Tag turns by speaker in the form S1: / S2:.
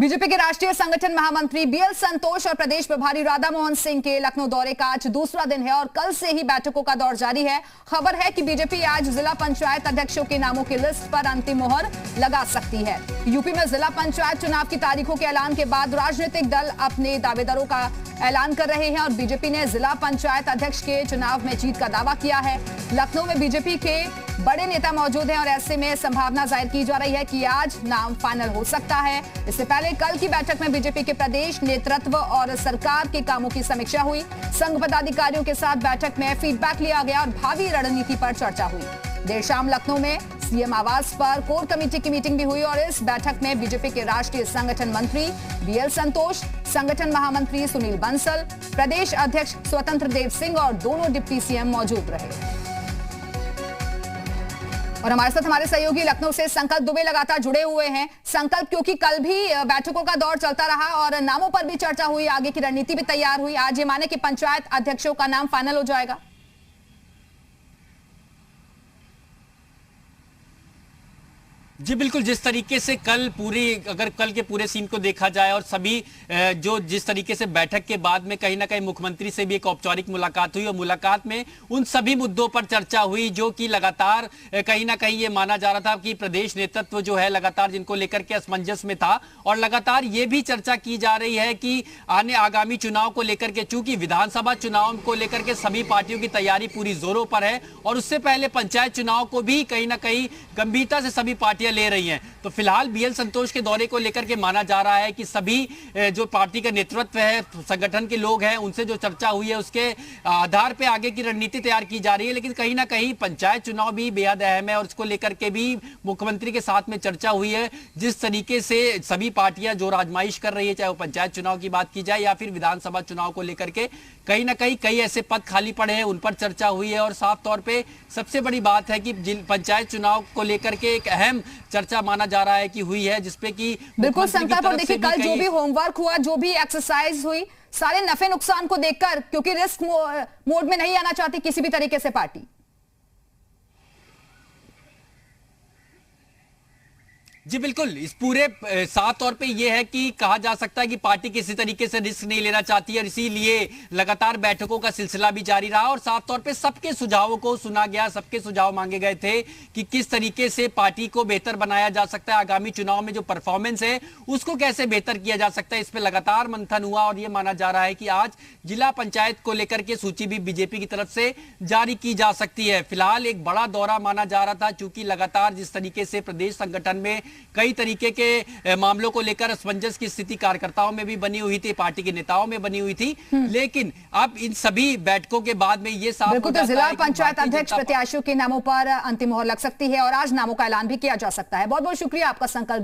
S1: BJP के राष्ट्रीय संगठन महामंत्री बीएल संतोष और प्रदेश प्रभारी राधा मोहन सिंह के लखनऊ दौरे का आज दूसरा दिन है और कल से ही बैठकों का दौर जारी है। खबर है कि बीजेपी आज जिला पंचायत अध्यक्षों के नामों की लिस्ट पर अंतिम मोहर लगा सकती है। यूपी में जिला पंचायत चुनाव की तारीखों के ऐलान के बाद राजनीतिक दल अपने दावेदारों का ऐलान कर रहे हैं और बीजेपी ने जिला पंचायत अध्यक्ष के चुनाव में जीत का दावा किया है। लखनऊ में बीजेपी के बड़े नेता मौजूद हैं और ऐसे में संभावना जाहिर की जा रही है कि आज नाम फाइनल हो सकता है। इससे पहले कल की बैठक में बीजेपी के प्रदेश नेतृत्व और सरकार के कामों की समीक्षा हुई। संघ पदाधिकारियों के साथ बैठक में फीडबैक लिया गया और भावी रणनीति पर चर्चा हुई। देर शाम लखनऊ में सीएम आवास पर कोर कमेटी की मीटिंग भी हुई और इस बैठक में बीजेपी के राष्ट्रीय संगठन मंत्री बीएल संतोष, संगठन महामंत्री सुनील बंसल, प्रदेश अध्यक्ष स्वतंत्र देव सिंह और दोनों डिप्टी सीएम मौजूद रहे। और हमारे साथ हमारे सहयोगी लखनऊ से संकल्प दुबे लगातार जुड़े हुए हैं। संकल्प, क्योंकि कल भी बैठकों का दौर चलता रहा और नामों पर भी चर्चा हुई, आगे की रणनीति भी तैयार हुई, आज ये माने कि पंचायत अध्यक्षों का नाम फाइनल हो जाएगा?
S2: जी बिल्कुल, जिस तरीके से कल के पूरे सीन को देखा जाए और सभी जिस तरीके से बैठक के बाद में कहीं ना कहीं मुख्यमंत्री से भी एक औपचारिक मुलाकात हुई और मुलाकात में उन सभी मुद्दों पर चर्चा हुई जो कि लगातार कहीं ना कहीं ये माना जा रहा था कि प्रदेश नेतृत्व जो है लगातार जिनको लेकर के असमंजस में था और लगातार ये भी चर्चा की जा रही है कि आगामी चुनाव को लेकर के, चूंकि विधानसभा चुनाव को लेकर के सभी पार्टियों की तैयारी पूरी जोरों पर है और उससे पहले पंचायत चुनाव को भी कहीं ना कहीं गंभीरता से सभी पार्टियां ले रही हैं। तो फिलहाल बीएल संतोष के दौरे को लेकर के माना जा रहा है कि सभी जो पार्टी का नेतृत्व है, संगठन के लोग हैं, उनसे जो चर्चा हुई है उसके आधार पे आगे की रणनीति तैयार की जा रही है। लेकिन कहीं ना कहीं पंचायत चुनाव भी बेहद अहम है और उसको लेकर के भी मुख्यमंत्री के साथ में चर्चा हुई है। जिस तरीके से सभी पार्टियां जो आजमाइश कर रही है, चाहे वो पंचायत चुनाव की बात की जाए या फिर विधानसभा चुनाव को लेकर के, कहीं ना कहीं कई ऐसे पद खाली पड़े हैं, उन पर चर्चा हुई है। और साफ तौर पे सबसे बड़ी बात है कि पंचायत चुनाव को लेकर के एक अहम चर्चा माना जा रहा है कि हुई है, जिसपे कि
S1: बिल्कुल संकल्प। और देखिए कल जो भी होमवर्क हुआ, जो भी एक्सरसाइज हुई, सारे नफे नुकसान को देखकर, क्योंकि रिस्क मोड में नहीं आना चाहती किसी भी तरीके से पार्टी।
S2: जी बिल्कुल, इस पूरे साफ तौर पे ये है कि कहा जा सकता है कि पार्टी किसी तरीके से रिस्क नहीं लेना चाहती है और इसीलिए लगातार बैठकों का सिलसिला भी जारी रहा और साफ तौर पे सबके सुझावों को सुना गया, सबके सुझाव मांगे गए थे कि किस तरीके से पार्टी को बेहतर बनाया जा सकता है, आगामी चुनाव में जो परफॉर्मेंस है उसको कैसे बेहतर किया जा सकता है। इस पर लगातार मंथन हुआ और ये माना जा रहा है कि आज जिला पंचायत को लेकर के सूची भी बीजेपी की तरफ से जारी की जा सकती है। फिलहाल एक बड़ा दौरा माना जा रहा था, चूंकि लगातार जिस तरीके से प्रदेश संगठन में कई तरीके के मामलों को लेकर असमंजस की स्थिति कार्यकर्ताओं में भी बनी हुई थी, पार्टी के नेताओं में बनी हुई थी। लेकिन अब इन सभी बैठकों के बाद में ये साफ
S1: बिल्कुल, तो जिला पंचायत अध्यक्ष प्रत्याशियों के नामों पर अंतिम मोहर लग सकती है और आज नामों का ऐलान भी किया जा सकता है। बहुत बहुत शुक्रिया आपका संकल्प।